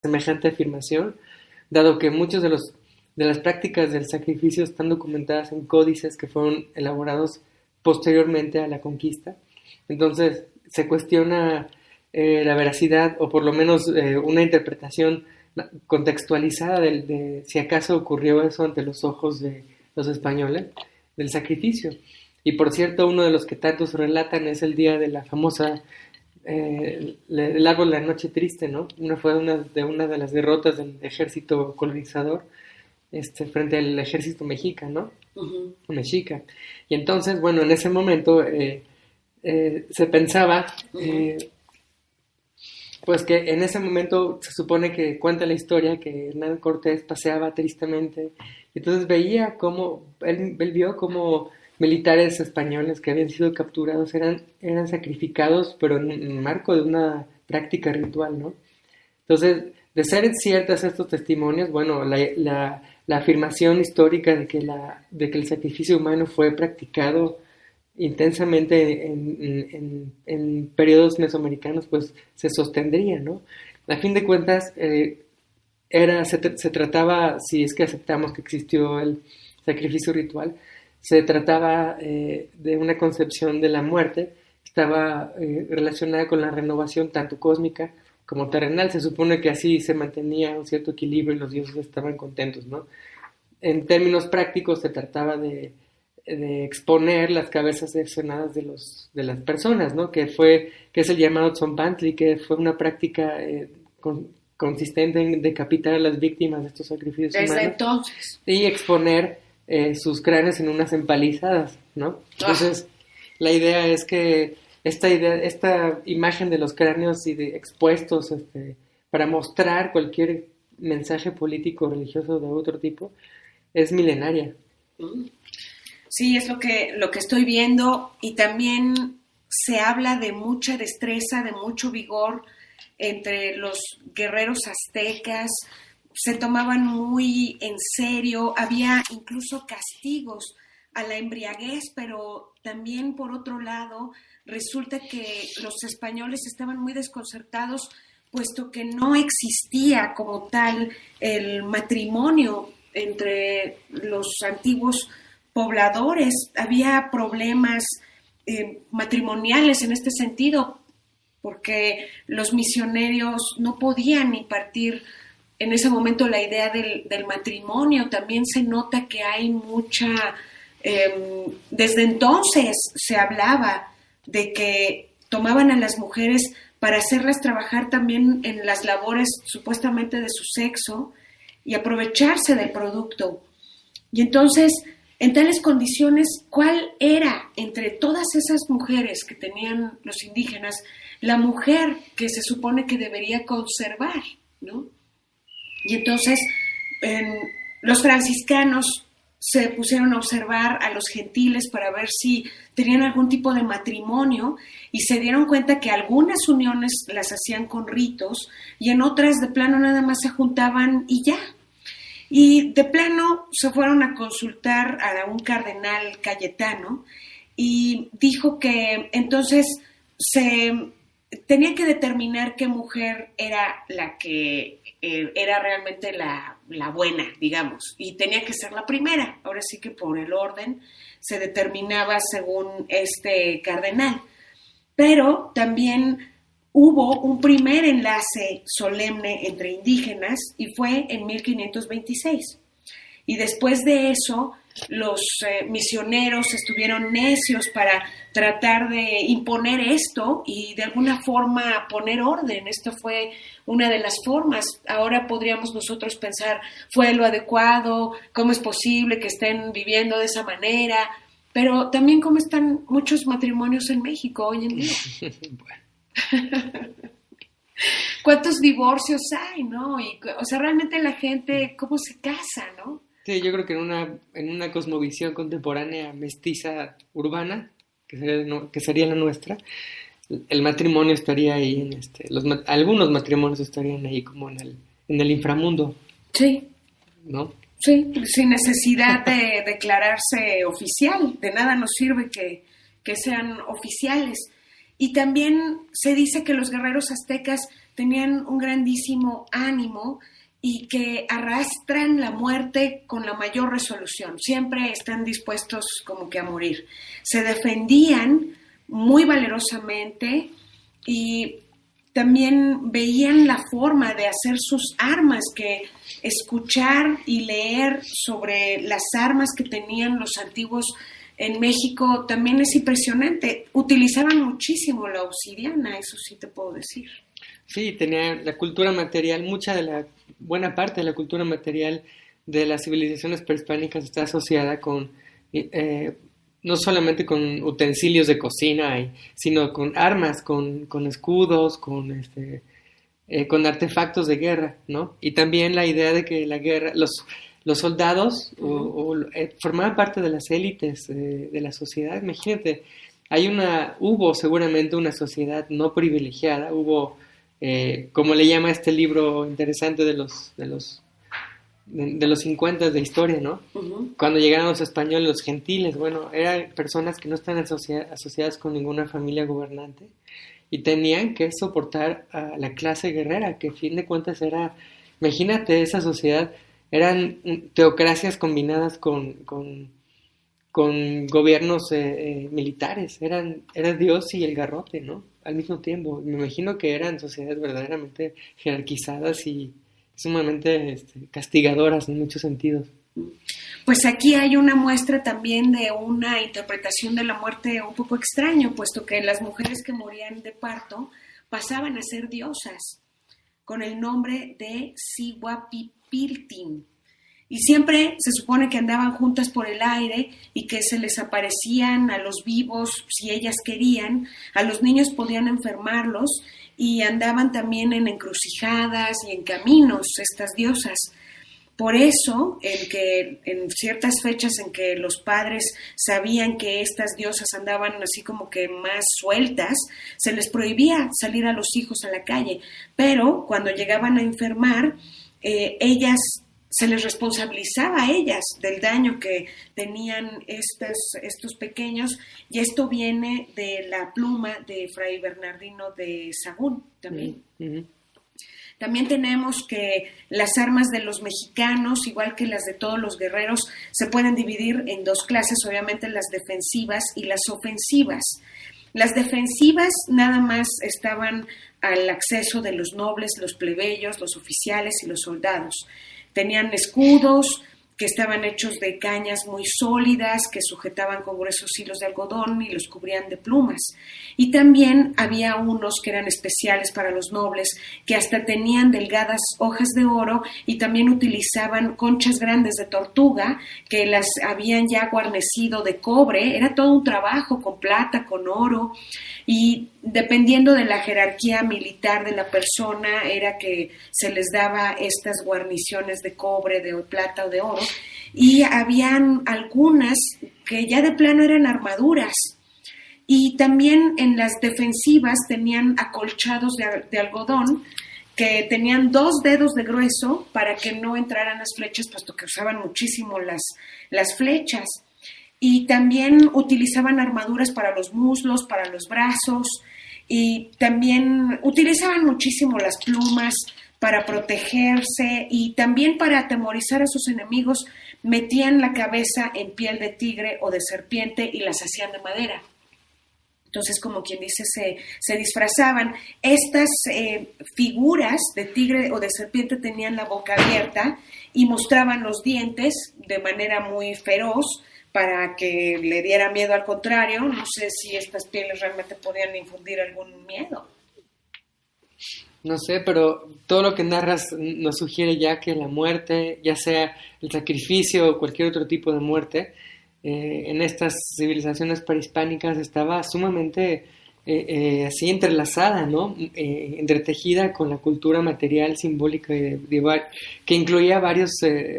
semejante afirmación, dado que muchos de las prácticas del sacrificio están documentadas en códices que fueron elaborados posteriormente a la conquista. Entonces se cuestiona la veracidad, o por lo menos una interpretación contextualizada de si acaso ocurrió eso ante los ojos de los españoles, del sacrificio. Y por cierto, uno de los que tantos relatan es el día de la famosa el árbol de la noche triste, ¿no? Fue una de las derrotas del ejército colonizador frente al ejército mexica, ¿no? Uh-huh. Mexica. Y entonces, bueno, en ese momento se pensaba, pues que en ese momento se supone que cuenta la historia que Hernán Cortés paseaba tristemente, y entonces veía cómo, él vio cómo militares españoles que habían sido capturados eran sacrificados, pero en el marco de una práctica ritual, ¿no? Entonces, de ser ciertas estos testimonios, bueno, la afirmación histórica de que el sacrificio humano fue practicado intensamente en periodos mesoamericanos, pues se sostendría, ¿no? A fin de cuentas, se trataba, si es que aceptamos que existió el sacrificio ritual, se trataba de una concepción de la muerte, estaba relacionada con la renovación tanto cósmica como terrenal. Se supone que así se mantenía un cierto equilibrio y los dioses estaban contentos, ¿no? En términos prácticos se trataba de exponer las cabezas seccionadas de las personas, ¿no? Que es el llamado Tzompantli, que fue una práctica consistente en decapitar a las víctimas de estos sacrificios humanos. Desde entonces. Y exponer sus cráneos en unas empalizadas, ¿no? Entonces, la idea es que esta imagen de los cráneos expuestos para mostrar cualquier mensaje político o religioso de otro tipo es milenaria. Sí, es lo que estoy viendo, y también se habla de mucha destreza, de mucho vigor entre los guerreros aztecas. Se tomaban muy en serio, había incluso castigos a la embriaguez, pero también por otro lado resulta que los españoles estaban muy desconcertados, puesto que no existía como tal el matrimonio entre los antiguos pobladores. Había problemas matrimoniales en este sentido, porque los misioneros no podían impartir en ese momento la idea del matrimonio. También se nota que hay mucha... desde entonces se hablaba de que tomaban a las mujeres para hacerlas trabajar también en las labores supuestamente de su sexo y aprovecharse del producto. Y entonces, en tales condiciones, ¿cuál era entre todas esas mujeres que tenían los indígenas la mujer que se supone que debería conservar, ¿no? Y entonces los franciscanos se pusieron a observar a los gentiles para ver si tenían algún tipo de matrimonio, y se dieron cuenta que algunas uniones las hacían con ritos y en otras de plano nada más se juntaban y ya. Y de plano se fueron a consultar a un cardenal Cayetano y dijo que entonces se tenía que determinar qué mujer era la que era realmente la buena, digamos, y tenía que ser la primera. Ahora sí que por el orden se determinaba según este cardenal. Pero también hubo un primer enlace solemne entre indígenas y fue en 1526. Y después de eso, los misioneros estuvieron necios para tratar de imponer esto y de alguna forma poner orden. Esto fue una de las formas. Ahora podríamos nosotros pensar, ¿fue lo adecuado? ¿Cómo es posible que estén viviendo de esa manera? Pero también cómo están muchos matrimonios en México hoy en día. ¿Cuántos divorcios hay, no? O sea, realmente la gente, ¿cómo se casa, no? Sí, yo creo que en una cosmovisión contemporánea mestiza urbana, que sería la nuestra, el matrimonio estaría ahí, algunos matrimonios estarían ahí como en el inframundo. Sí. ¿No? Sí, sin necesidad de declararse oficial. De nada nos sirve que sean oficiales. Y también se dice que los guerreros aztecas tenían un grandísimo ánimo y que arrastran la muerte con la mayor resolución. Siempre están dispuestos como que a morir. Se defendían muy valerosamente y también veían la forma de hacer sus armas, que escuchar y leer sobre las armas que tenían los antiguos en México también es impresionante. Utilizaban muchísimo la obsidiana, eso sí te puedo decir. Sí, tenía la cultura material, buena parte de la cultura material de las civilizaciones prehispánicas está asociada con, no solamente con utensilios de cocina, sino con armas, con escudos, con artefactos de guerra, ¿no? Y también la idea de que la guerra, los soldados formaban parte de las élites de la sociedad. Imagínate, hubo seguramente una sociedad no privilegiada, como le llama este libro interesante de los 50 de historia, ¿no? Uh-huh. Cuando llegaron los españoles, los gentiles, bueno, eran personas que no están asociadas con ninguna familia gobernante y tenían que soportar a la clase guerrera, que a fin de cuentas imagínate esa sociedad, eran teocracias combinadas con gobiernos militares, era Dios y el garrote, ¿no? Al mismo tiempo. Me imagino que eran sociedades verdaderamente jerarquizadas y sumamente castigadoras en muchos sentidos. Pues aquí hay una muestra también de una interpretación de la muerte un poco extraño, puesto que las mujeres que morían de parto pasaban a ser diosas con el nombre de Siguapipiltin. Y siempre se supone que andaban juntas por el aire y que se les aparecían a los vivos si ellas querían, a los niños podían enfermarlos y andaban también en encrucijadas y en caminos estas diosas. Por eso, en ciertas fechas en que los padres sabían que estas diosas andaban así como que más sueltas, se les prohibía salir a los hijos a la calle. Pero cuando llegaban a enfermar, se les responsabilizaba a ellas del daño que tenían estos pequeños, y esto viene de la pluma de Fray Bernardino de Sahagún también. Uh-huh. También tenemos que las armas de los mexicanos, igual que las de todos los guerreros, se pueden dividir en dos clases, obviamente las defensivas y las ofensivas. Las defensivas nada más estaban al acceso de los nobles, los plebeyos, los oficiales y los soldados. Tenían escudos que estaban hechos de cañas muy sólidas, que sujetaban con gruesos hilos de algodón y los cubrían de plumas. Y también había unos que eran especiales para los nobles, que hasta tenían delgadas hojas de oro y también utilizaban conchas grandes de tortuga, que las habían ya guarnecido de cobre. Era todo un trabajo con plata, con oro, y dependiendo de la jerarquía militar de la persona, era que se les daba estas guarniciones de cobre, de plata o de oro, y habían algunas que ya de plano eran armaduras. Y también en las defensivas tenían acolchados de algodón que tenían 2 dedos de grueso para que no entraran las flechas, puesto que usaban muchísimo las flechas. Y también utilizaban armaduras para los muslos, para los brazos, y también utilizaban muchísimo las plumas para protegerse, y también para atemorizar a sus enemigos metían la cabeza en piel de tigre o de serpiente y las hacían de madera. Entonces, como quien dice, se disfrazaban. Estas figuras de tigre o de serpiente tenían la boca abierta y mostraban los dientes de manera muy feroz para que le diera miedo al contrario. No sé si estas pieles realmente podían infundir algún miedo. No sé, pero todo lo que narras nos sugiere ya que la muerte, ya sea el sacrificio o cualquier otro tipo de muerte, en estas civilizaciones prehispánicas estaba sumamente así entrelazada, ¿no? Entretejida con la cultura material, simbólica que incluía varios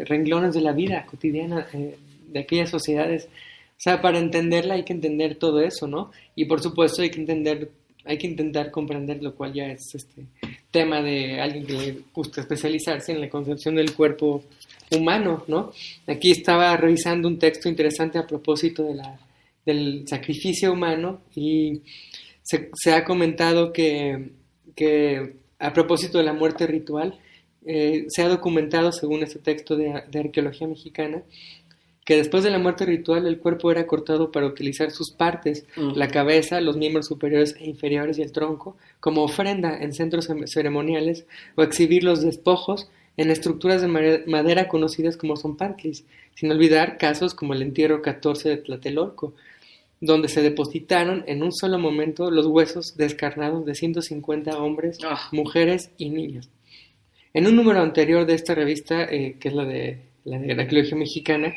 renglones de la vida cotidiana de aquellas sociedades. O sea, para entenderla hay que entender todo eso, ¿no? Y por supuesto hay que intentar comprender, lo cual ya es tema de alguien que le gusta especializarse en la concepción del cuerpo humano, ¿no? Aquí estaba revisando un texto interesante a propósito del sacrificio humano, y se ha comentado que a propósito de la muerte ritual, se ha documentado, según este texto de arqueología mexicana, que después de la muerte ritual el cuerpo era cortado para utilizar sus partes, la cabeza, los miembros superiores e inferiores y el tronco, como ofrenda en centros ceremoniales o exhibir los despojos en estructuras de madera conocidas como zompantlis, sin olvidar casos como el entierro 14 de Tlatelolco, donde se depositaron en un solo momento los huesos descarnados de 150 hombres, mujeres y niños. En un número anterior de esta revista, que es la de la arqueología mexicana,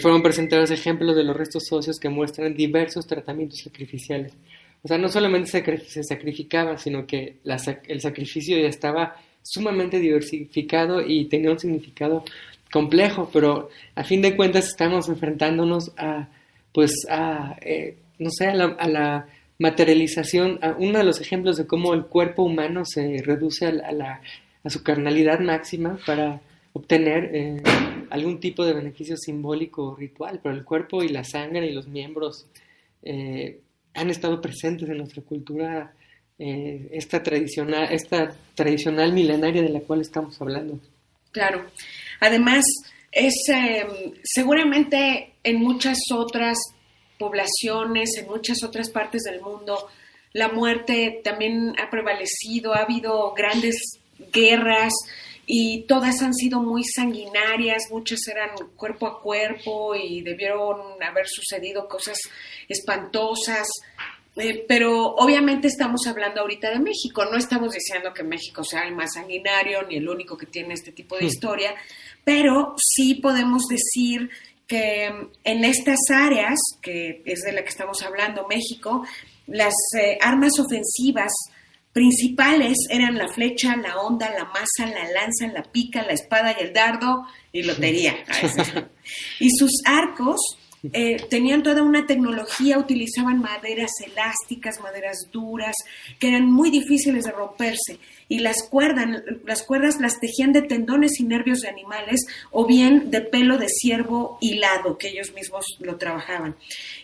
fueron presentados ejemplos de los restos óseos que muestran diversos tratamientos sacrificiales. O sea, no solamente se sacrificaba, sino que el sacrificio ya estaba sumamente diversificado y tenía un significado complejo, pero a fin de cuentas estamos enfrentándonos a la materialización, a uno de los ejemplos de cómo el cuerpo humano se reduce a su carnalidad máxima para obtener algún tipo de beneficio simbólico o ritual, pero el cuerpo y la sangre y los miembros han estado presentes en nuestra cultura, esta tradicional milenaria de la cual estamos hablando. Claro. Además, seguramente en muchas otras poblaciones, en muchas otras partes del mundo, la muerte también ha prevalecido, ha habido grandes guerras, y todas han sido muy sanguinarias, muchas eran cuerpo a cuerpo y debieron haber sucedido cosas espantosas, pero obviamente estamos hablando ahorita de México, no estamos diciendo que México sea el más sanguinario ni el único que tiene este tipo de historia, pero sí podemos decir que en estas áreas, que es de la que estamos hablando, México, las armas ofensivas principales eran la flecha, la honda, la maza, la lanza, la pica, la espada y el dardo y lotería. Y sus arcos tenían toda una tecnología, utilizaban maderas elásticas, maderas duras, que eran muy difíciles de romperse. Y las cuerdas las tejían de tendones y nervios de animales o bien de pelo de ciervo hilado, que ellos mismos lo trabajaban.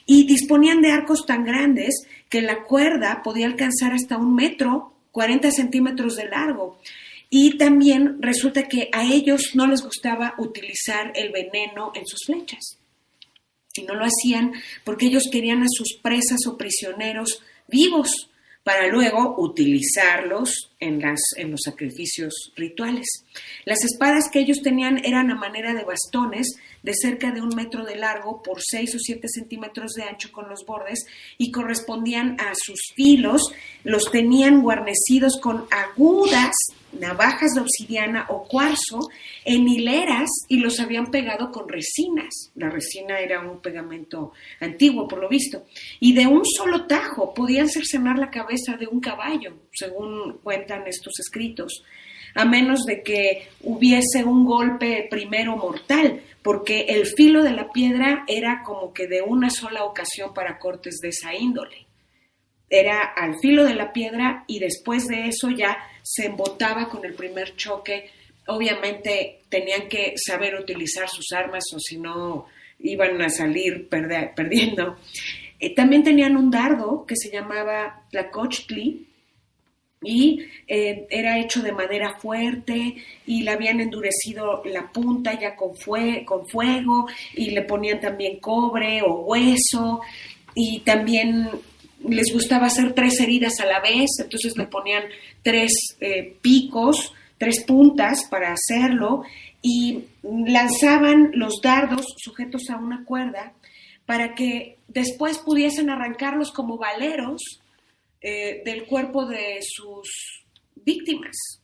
Y disponían de arcos tan grandes que la cuerda podía alcanzar hasta 1 metro, 40 centímetros de largo. Y también resulta que a ellos no les gustaba utilizar el veneno en sus flechas. Y no lo hacían porque ellos querían a sus presas o prisioneros vivos para luego utilizarlos en los sacrificios rituales. Las espadas que ellos tenían eran a manera de bastones de cerca de 1 metro de largo por 6 o 7 centímetros de ancho con los bordes y correspondían a sus filos, los tenían guarnecidos con agudas navajas de obsidiana o cuarzo en hileras y los habían pegado con resinas. La resina era un pegamento antiguo, por lo visto. Y de un solo tajo podían cercenar la cabeza de un caballo, según cuentan estos escritos, a menos de que hubiese un golpe primero mortal, porque el filo de la piedra era como que de una sola ocasión para cortes de esa índole. Era al filo de la piedra y después de eso ya se embotaba con el primer choque. Obviamente tenían que saber utilizar sus armas o si no iban a salir perdiendo. También tenían un dardo que se llamaba tlacochtli y era hecho de madera fuerte y le habían endurecido la punta ya con fuego y le ponían también cobre o hueso y también les gustaba hacer 3 heridas a la vez, entonces le ponían 3 picos, 3 puntas para hacerlo y lanzaban los dardos sujetos a una cuerda para que después pudiesen arrancarlos como valeros del cuerpo de sus víctimas.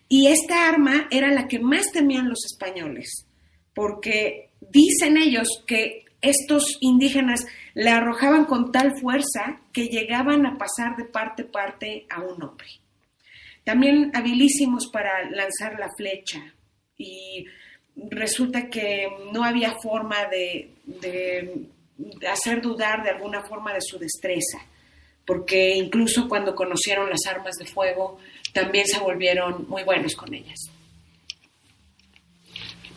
Y esta arma era la que más temían los españoles, porque dicen ellos que estos indígenas la arrojaban con tal fuerza que llegaban a pasar de parte a parte a un hombre. También habilísimos para lanzar la flecha y resulta que no había forma de hacer dudar de alguna forma de su destreza, porque incluso cuando conocieron las armas de fuego también se volvieron muy buenos con ellas.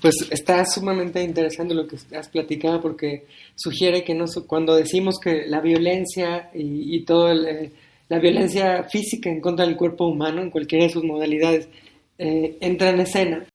Pues está sumamente interesante lo que has platicado porque sugiere que cuando decimos que la violencia y todo la violencia física en contra del cuerpo humano, en cualquiera de sus modalidades, entra en escena.